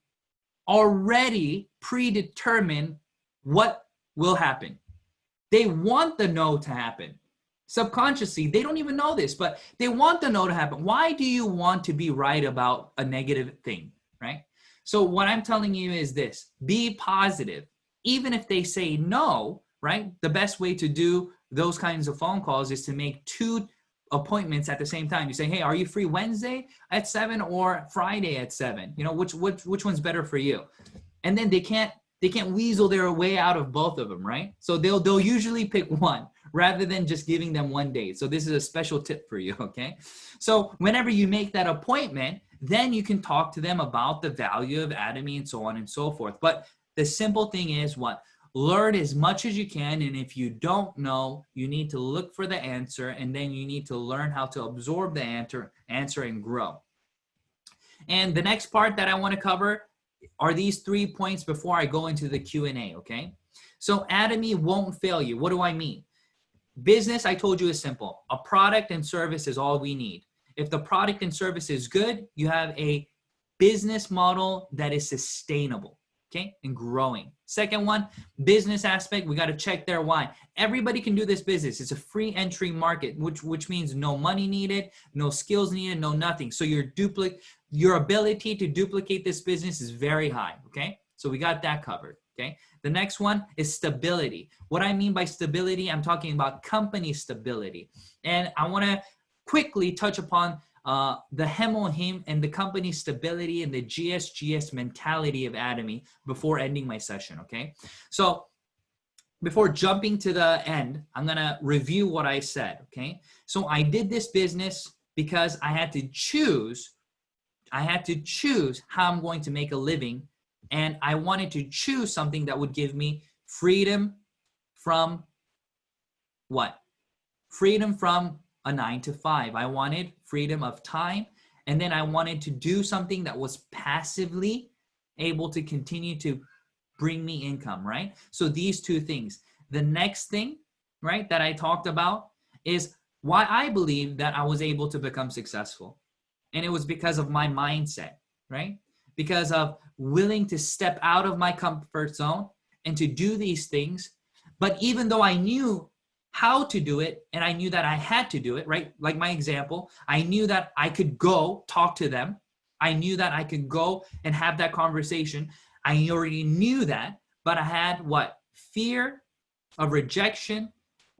already predetermine what will happen. They want the no to happen. Subconsciously, they don't even know this, but they want the no to happen. Why do you want to be right about a negative thing, right? So what I'm telling you is this, be positive. Even if they say no, right? The best way to do those kinds of phone calls is to make 2 appointments at the same time. You say, hey, are you free Wednesday at 7 or Friday at 7? You know, which one's better for you? And then they can't weasel their way out of both of them, right? So they'll usually pick one rather than just giving them one date. So this is a special tip for you, okay? So whenever you make that appointment, then you can talk to them about the value of Atomy and so on and so forth. But the simple thing is what? Learn as much as you can. And if you don't know, you need to look for the answer. And then you need to learn how to absorb the answer and grow. And the next part that I want to cover are these 3 points before I go into the Q&A, okay? So Atomy won't fail you. What do I mean? Business, I told you, is simple. A product and service is all we need. If the product and service is good, you have a business model that is sustainable, okay, and growing. Second one, business aspect, we got to check their why. Everybody can do this business. It's a free entry market, which means no money needed, no skills needed, no nothing. So your ability to duplicate this business is very high, okay? So we got that covered, okay? The next one is stability. What I mean by stability, I'm talking about company stability. And I want to quickly touch upon the Hemohim and the company stability and the GSGS mentality of Atomy before ending my session, okay? So before jumping to the end, I'm going to review what I said, okay? So I did this business because I had to choose how I'm going to make a living, and I wanted to choose something that would give me freedom from what? Freedom from a 9 to 5. I wanted freedom of time, and then I wanted to do something that was passively able to continue to bring me income, right? So these two things. The next thing, right, that I talked about is why I believe that I was able to become successful. And it was because of my mindset, right? Because of willing to step out of my comfort zone and to do these things. But even though I knew how to do it and I knew that I had to do it, right? Like my example, I knew that I could go talk to them. I knew that I could go and have that conversation. I already knew that, but I had what? Fear of rejection,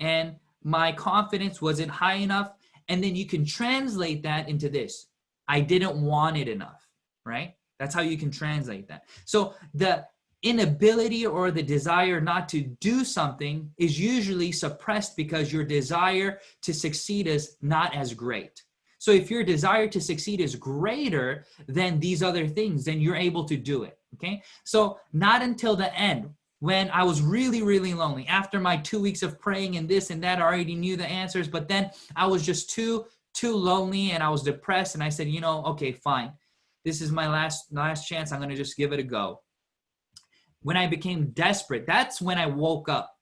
and my confidence wasn't high enough. And then you can translate that into this. I didn't want it enough, right? That's how you can translate that. So the inability or the desire not to do something is usually suppressed because your desire to succeed is not as great. So if your desire to succeed is greater than these other things, then you're able to do it, okay? So not until the end, when I was really, really lonely, after my 2 weeks of praying and this and that, I already knew the answers, but then I was just too lonely and I was depressed, and I said, you know, okay, fine. This is my last chance. I'm going to just give it a go. When I became desperate, that's when I woke up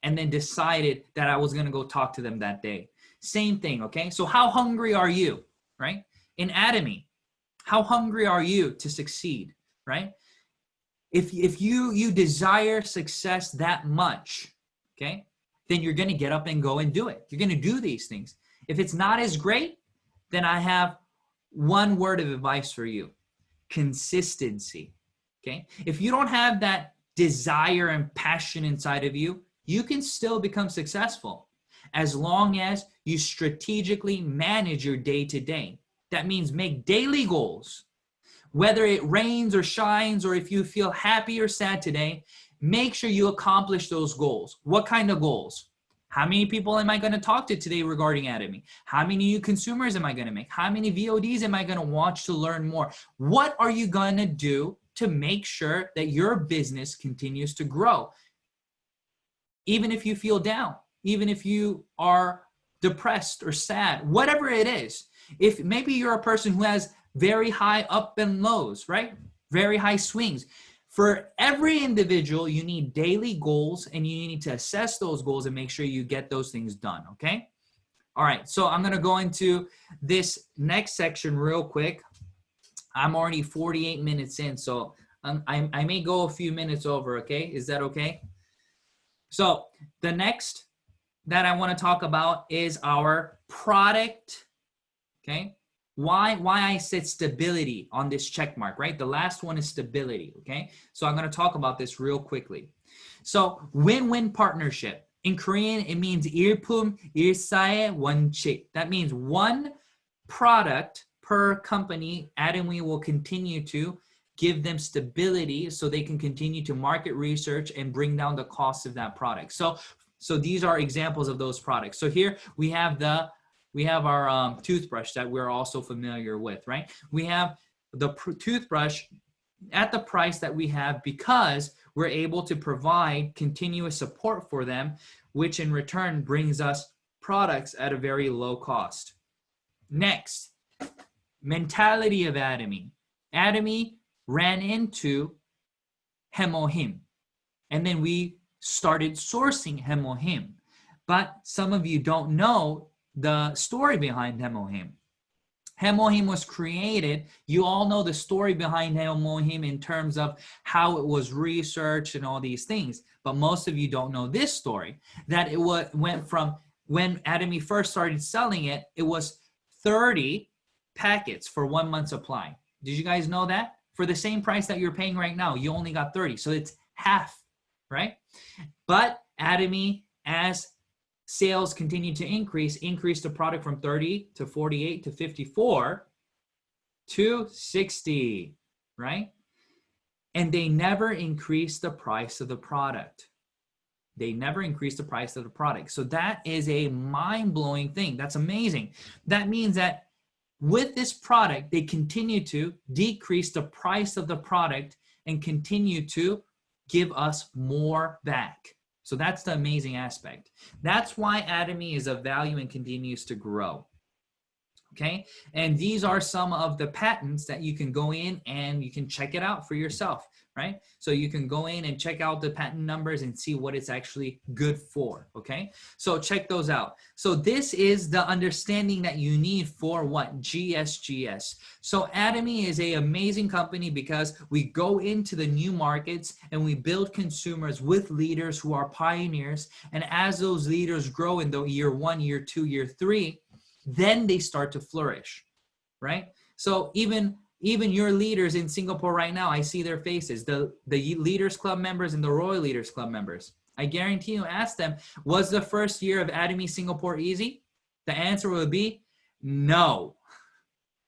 and then decided that I was going to go talk to them that day. Same thing, okay? So how hungry are you, right? In Atomy, how hungry are you to succeed, right? If you desire success that much, okay, then you're going to get up and go and do it. You're going to do these things. If it's not as great, then I have one word of advice for you: consistency. Okay. If you don't have that desire and passion inside of you, you can still become successful as long as you strategically manage your day to day. That means make daily goals. Whether it rains or shines, or if you feel happy or sad today, make sure you accomplish those goals. What kind of goals? How many people am I going to talk to today regarding Atomy? How many new consumers am I going to make? How many VODs am I going to watch to learn more? What are you going to do to make sure that your business continues to grow? Even if you feel down, even if you are depressed or sad, whatever it is. If maybe you're a person who has very high up and lows, right? Very high swings. For every individual, you need daily goals, and you need to assess those goals and make sure you get those things done, okay? All right, so I'm going to go into this next section real quick. I'm already 48 minutes in, so I may go a few minutes over, okay? Is that okay? So the next that I want to talk about is our product, okay? Why I said stability on this check mark, right? The last one is stability, okay? So I'm going to talk about this real quickly. So win-win partnership. In Korean, it means 일품 일사의 원칙. That means one product per company, Atomy will continue to give them stability so they can continue to market research and bring down the cost of that product. So these are examples of those products. So here we have our toothbrush that we're also familiar with, right? We have the toothbrush at the price that we have because we're able to provide continuous support for them, which in return brings us products at a very low cost. Next, mentality of Atomy. Atomy ran into Hemohim, and then we started sourcing Hemohim. But some of you don't know the story behind Hemohim. Hemohim was created. You all know the story behind Hemohim in terms of how it was researched and all these things. But most of you don't know this story, that it went from when Atomy first started selling it, it was 30 packets for 1 month supply. Did you guys know that? For the same price that you're paying right now, you only got 30. So it's half, right? But Atomy, as sales continue to increase the product from 30 to 48 to 54 to 60, right? And they never increased the price of the product. They never increased the price of the product. So that is a mind-blowing thing. That's amazing. That means that with this product, they continue to decrease the price of the product and continue to give us more back. So that's the amazing aspect. That's why Atomy is of value and continues to grow. Okay, and these are some of the patents that you can go in and you can check it out for yourself, right? So you can go in and check out the patent numbers and see what it's actually good for, okay? So check those out. So this is the understanding that you need for what? GSGS. So Atomy is an amazing company because we go into the new markets and we build consumers with leaders who are pioneers. And as those leaders grow in the year 1, year 2, year 3, then they start to flourish, right? So even your leaders in Singapore right now, I see their faces, the Leaders Club members and the Royal Leaders Club members. I guarantee you, ask them, was the first year of Atomy Singapore easy? The answer would be no.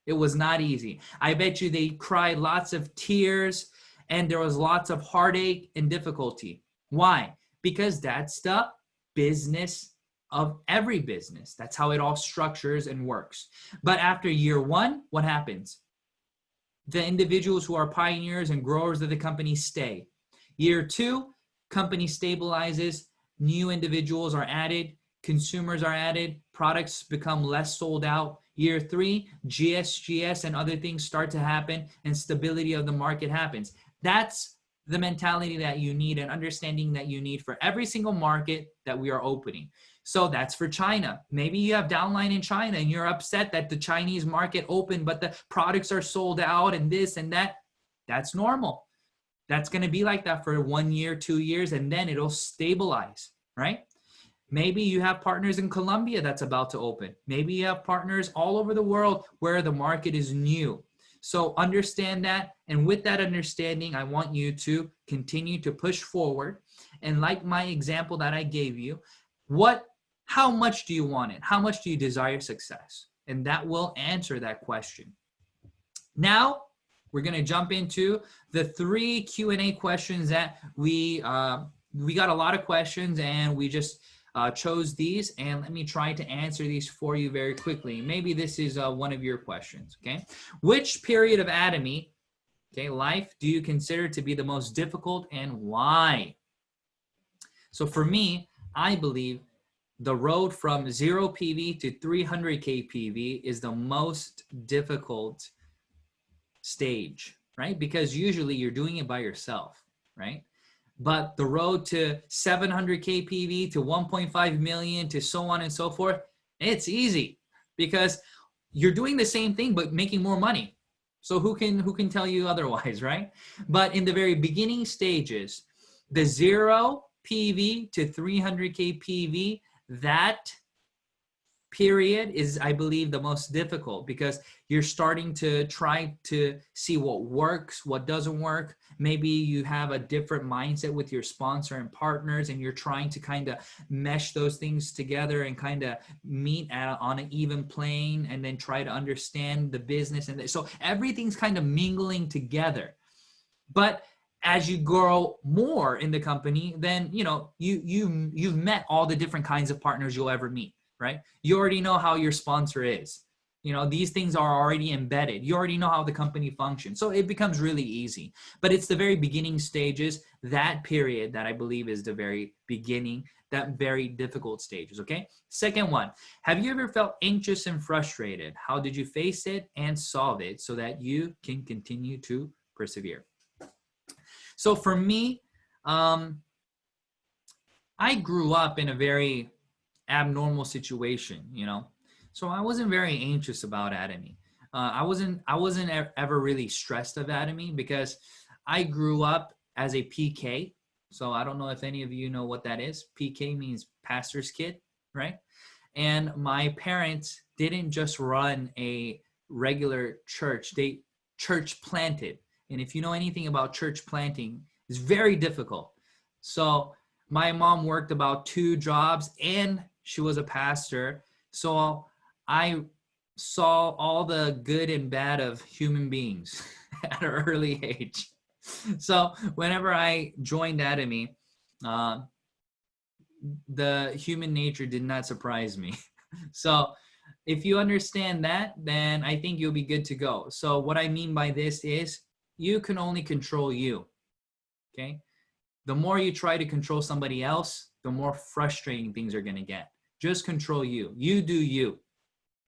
It was not easy. I bet you they cried lots of tears and there was lots of heartache and difficulty. Why? Because that's the business of every business. That's how it all structures and works. But after year 1, what happens? The individuals who are pioneers and growers of the company stay. Year 2, company stabilizes, new individuals are added, consumers are added, products become less sold out. Year 3, GSGS and other things start to happen and stability of the market happens. That's the mentality that you need and understanding that you need for every single market that we are opening. So that's for China. Maybe you have downline in China and you're upset that the Chinese market opened, but the products are sold out and this and that. That's normal. That's going to be like that for 1 year, 2 years, and then it'll stabilize, right? Maybe you have partners in Colombia that's about to open. Maybe you have partners all over the world where the market is new. So understand that. And with that understanding, I want you to continue to push forward. And like my example that I gave you, how much do you want it? How much do you desire success? And that will answer that question. Now, we're going to jump into the 3 Q&A questions that we got a lot of questions and we just chose these, and let me try to answer these for you very quickly. Maybe this is one of your questions, okay? Which period of Atomy, okay, life do you consider to be the most difficult and why? So for me, I believe the road from 0 PV to 300K PV is the most difficult stage, right? Because usually you're doing it by yourself, right? But the road to 700K PV to 1.5 million to so on and so forth, it's easy because you're doing the same thing but making more money. So who can tell you otherwise, right? But in the very beginning stages, the 0 PV to 300K PV, that period is, I believe, the most difficult because you're starting to try to see what works, what doesn't work. Maybe you have a different mindset with your sponsor and partners, and you're trying to kind of mesh those things together and kind of meet on an even plane and then try to understand the business. And so everything's kind of mingling together. But as you grow more in the company, then you've met all the different kinds of partners you'll ever meet, right? You already know how your sponsor is. These things are already embedded. You already know how the company functions. So it becomes really easy. But it's the very beginning stages, that period that I believe is the very beginning, that very difficult stages, okay? Second one, have you ever felt anxious and frustrated? How did you face it and solve it so that you can continue to persevere? So for me, I grew up in a very abnormal situation, you know. So I wasn't very anxious about Atomy. I wasn't ever really stressed of Atomy because I grew up as a PK. So I don't know if any of you know what that is. PK means pastor's kid, right? And my parents didn't just run a regular church, they church planted. And if you know anything about church planting, it's very difficult. So my mom worked about 2 jobs and she was a pastor. So I saw all the good and bad of human beings at an early age. So whenever I joined Atomy, uh, the human nature did not surprise me. So if you understand that, then I think you'll be good to go. So what I mean by this is you can only control you, okay? The more you try to control somebody else, the more frustrating things are going to get. Just control you. You do you,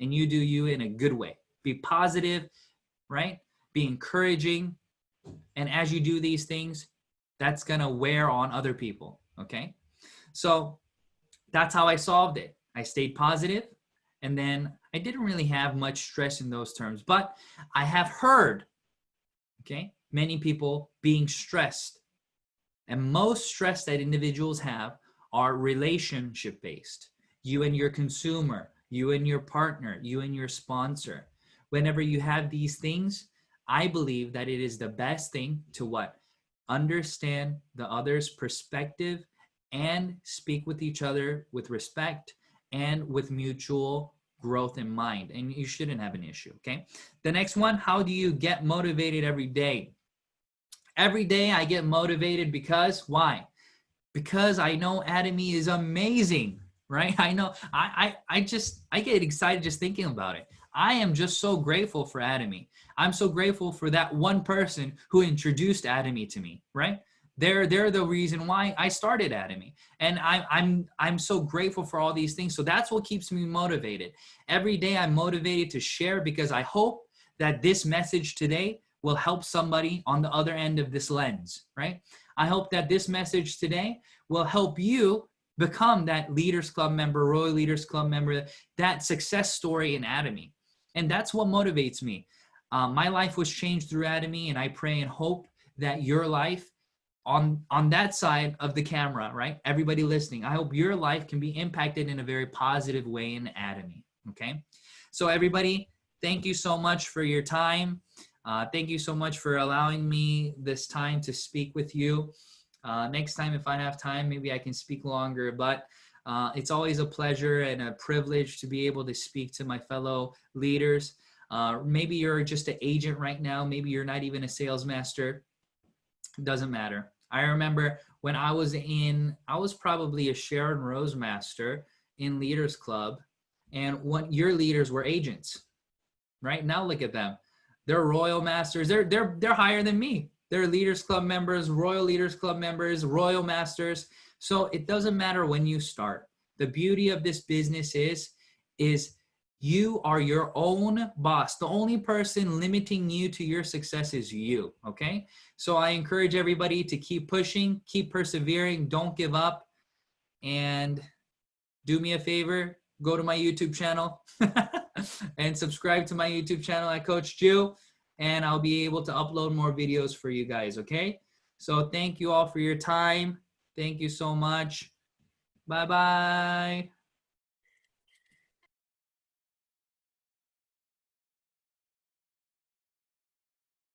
and you do you in a good way. Be positive, right? Be encouraging. And as you do these things, that's going to wear on other people, okay? So that's how I solved it. I stayed positive, and then I didn't really have much stress in those terms, but I have heard, okay, many people being stressed. And most stress that individuals have are relationship based. You and your consumer, you and your partner, you and your sponsor. Whenever you have these things, I believe that it is the best thing to what? Understand the other's perspective and speak with each other with respect and with mutual growth in mind. And you shouldn't have an issue, okay? The next one, how do you get motivated every day? Every day I get motivated because, why? Because I know Atomy is amazing, right? I know, I get excited just thinking about it. I am just so grateful for Atomy. I'm so grateful for that one person who introduced Atomy to me, right? They're the reason why I started Atomy. And I'm so grateful for all these things. So that's what keeps me motivated. Every day I'm motivated to share because I hope that this message today will help somebody on the other end of this lens, right? I hope that this message today will help you become that Leaders Club member, Royal Leaders Club member, that success story in Atomy. And that's what motivates me. My life was changed through Atomy, and I pray and hope that your life on that side of the camera, right? Everybody listening, I hope your life can be impacted in a very positive way in Atomy, okay? So everybody, thank you so much for your time. Thank you so much for allowing me this time to speak with you. Next time, if I have time, maybe I can speak longer, but it's always a pleasure and a privilege to be able to speak to my fellow leaders. Maybe you're just an agent right now. Maybe you're not even a sales master. It doesn't matter. I remember when I was probably a Sharon Rose master in Leaders Club, and when your leaders were agents, right? Now look at them. They're Royal Masters. They're higher than me. They're Leaders Club members, Royal Leaders Club members, Royal Masters. So it doesn't matter when you start. The beauty of this business is you are your own boss. The only person limiting you to your success is you, okay? So I encourage everybody to keep pushing, keep persevering, don't give up, and do me a favor, go to my YouTube channel and subscribe to my YouTube channel at Coach Jew, and I'll be able to upload more videos for you guys, okay? So thank you all for your time. Thank you so much. Bye-bye.